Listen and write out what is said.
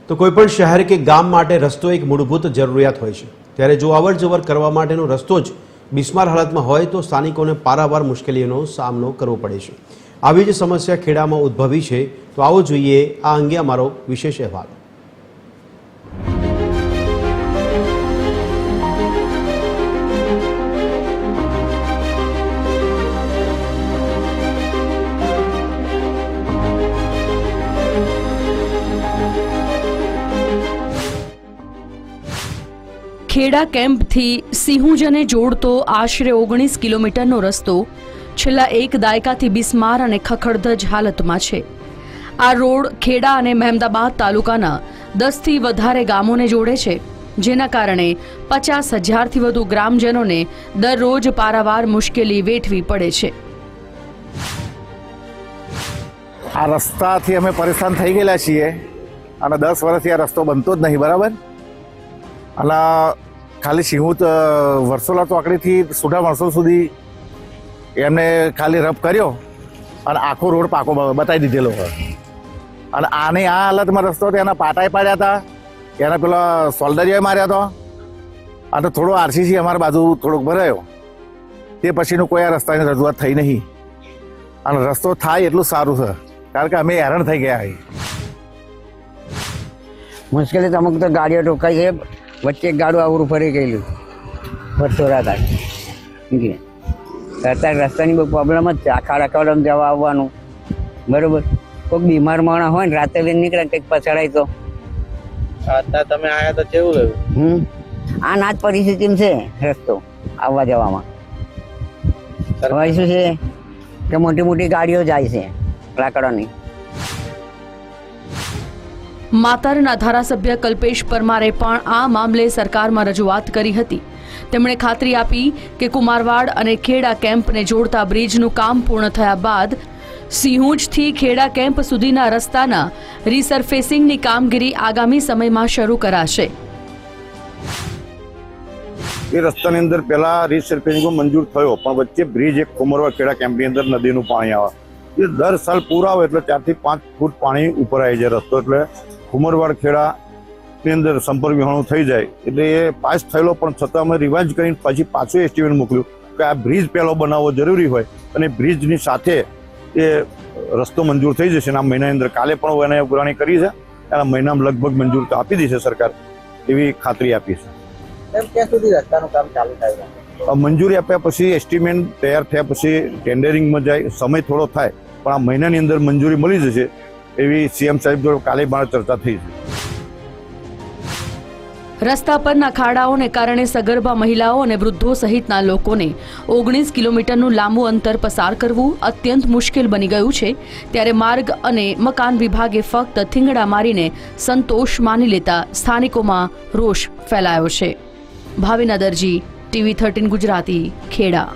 તો કોઈપણ શહેર કે ગામ માટે રસ્તો એક મૂળભૂત જરૂરિયાત હોય છે, ત્યારે જો અવર જવર કરવા માટેનો રસ્તો જ બિસ્માર હાલતમાં હોય તો સ્થાનિકોને પારાવાર મુશ્કેલીઓનો સામનો કરવો પડે છે। આવી જ સમસ્યા ખેડામાં ઉદ્ભવી છે, તો આવો જોઈએ આ અંગે અમારો વિશેષ અહેવાલ। ખેડા કેમ્પથી સિંહુજને જોડતો આશરે 19 કિલોમીટરનો રસ્તો છેલ્લા એક દાયકાથી બિસ્માર અને ખખડધજ હાલતમાં છે। આ રોડ ખેડા અને મહેમદાબાદ તાલુકાના 10થી વધારે ગામોને જોડે છે, જેના કારણે 50,000થી વધુ ગ્રામજનોને દરરોજ પારાવાર મુશ્કેલી વેઠવી પડે છે। આ રસ્તાથી અમે પરેશાન થઈ ગયેલા છીએ અને 10 વર્ષથી આ રસ્તો બનતો જ નહીં, બરાબર। અને ખાલી સિંહુત વરસોલા ચોકડીથી સુઢા વરસોલ સુધી એમને ખાલી રફ કર્યો અને આખો રોડ પાકો બતાવી દીધેલો હોય। અને આની આ હાલતમાં રસ્તો હતો, એના પાટાઈ પાડ્યા હતા, એના પેલા સોલ્ડરિયા માર્યા હતો અને થોડો આરસીસી અમારી બાજુ થોડોક ભરાયો, તે પછીનું કોઈ આ રસ્તાની રજૂઆત થઈ નહીં। અને રસ્તો થાય એટલું સારું છે, કારણ કે અમે હેરાન થઈ ગયા છીએ। મુશ્કેલી તો અમુક તો ગાડીઓ ટોકાઈ છે, વચ્ચે એક ગાડું આવરું ફરી ગયેલું વરસોરા થાય। અત્યારે રસ્તાની બહુ પ્રોબ્લેમ જ છે, આખા અઠવાડિયામાં જવા આવવાનું, બરાબર। કોઈક બીમાર માણસ હોય ને રાતે લઈને નીકળે કંઈક પછડાય તો અત્યારે તમે આવ્યા તો કેવું રહ્યું? આ ના જ પરિસ્થિતિમાં છે રસ્તો આવવા જવામાં। હવે શું છે કે મોટી મોટી ગાડીઓ જાય છે લાકડાની। માતરના ધારાસભ્ય કલ્પેશ પરમારે પણ આ મામલે સરકારમાં રજૂઆત કરી હતી। તેમણે ખાતરી આપી કે કુમારવાડ અને ખેડા કેમ્પને જોડતા બ્રિજનું કામ પૂર્ણ થયા બાદ સિંહુજથી ખેડા કેમ્પ સુધીના રસ્તાના રીસરફેસિંગની કામગીરી આગામી સમયમાં શરૂ કરાશે। એ રસ્તાની અંદર પહેલા રીસરફેસિંગ મંજૂર થયો, પણ વચ્ચે બ્રિજ એક કુમારવાડ ખેડા કેમ્પની અંદર નદીનું પાણી આવે, એ દર સાલ પૂરા આવે એટલે 4 થી 5 ફૂટ પાણી ઉપર આવી જાય રસ્તો, એટલે કુમારવાડ ખેડાની અંદર સંપર્ક વિહોણું થઈ જાય। એટલે એ પાસ થયેલો, પણ છતાં અમે રિવાઇઝ કરીને પછી પાછું એસ્ટિમેટ મોકલ્યું કે આ બ્રિજ પહેલો બનાવવો જરૂરી હોય અને બ્રિજની સાથે એ રસ્તો મંજૂર થઈ જશે। આ મહિનાની અંદર કાલે પણ એને પુરાણી કરી છે, આ મહિનામાં લગભગ મંજૂર તો આપી દેશે સરકાર, એવી ખાતરી આપી છે। ક્યાં સુધી રસ્તાનું કામ ચાલુ થાય? મંજૂરી આપ્યા પછી એસ્ટિમેટ તૈયાર થયા પછી ટેન્ડરિંગમાં જાય, સમય થોડો થાય, પણ આ મહિનાની અંદર મંજૂરી મળી જશે એવી સીએમ સાહેબ જોડે કાલે મારે ચર્ચા થઈ છે। રસ્તા પરના ખાડાઓને કારણે સગર્ભા મહિલાઓ અને વૃદ્ધો સહિતના લોકોને 19 કિલોમીટરનું લાંબુ અંતર પસાર કરવું અત્યંત મુશ્કેલ બની ગયું છે, ત્યારે માર્ગ અને મકાન વિભાગે ફક્ત થીંગડા મારીને સંતોષ માની લેતા સ્થાનિકોમાં રોષ ફેલાયો છે। ભાવિના દરજી, TV 13 ગુજરાતી, ખેડા।